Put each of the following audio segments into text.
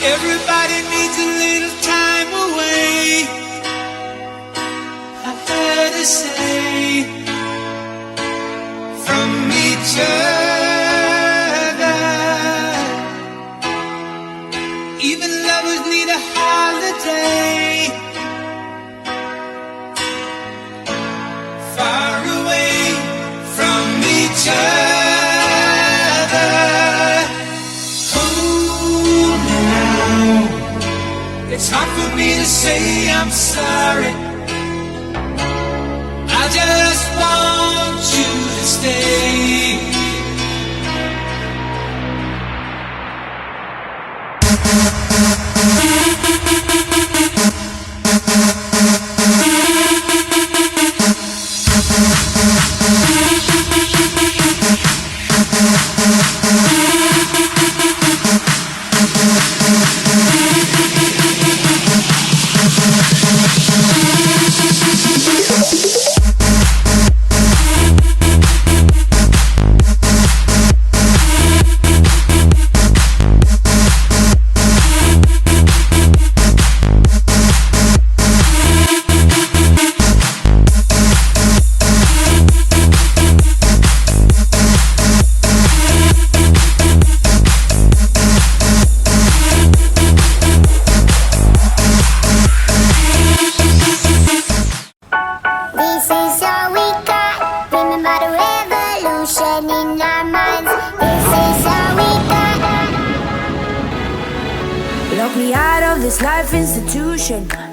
Everybody needs a little time away. I've heard her say from each other. Even lovers need a holiday. Far away from each other. It's hard for me to say I'm sorry. I just want you to stay.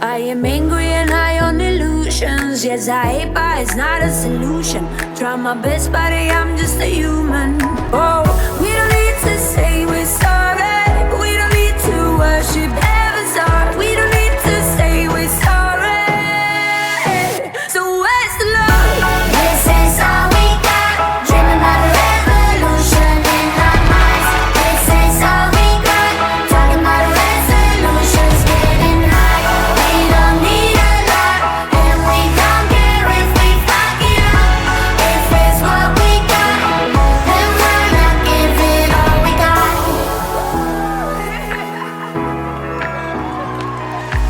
I am angry and high on illusions. Yes, I hate, but it's not a solution. Try my best, but I'm just a human. Oh, we don't need to say we're sorry, but we don't need to worship heaven's heart. We don't need to say we're sorry. So where's the love? This is all we got. Dreaming about a revolution in our minds. This is all we got. Talking about resolutions, getting high. We don't need a lot, and we don't care if we fuck it up. If it's what we got, then why not give it all we got?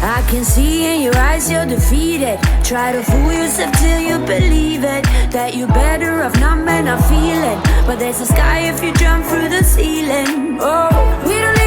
I can see in your eyes you're defeated. Try to fool yourself till you believe it, that you're better off not men are feeling. But there's a sky if you jump through the ceiling. Oh, we don't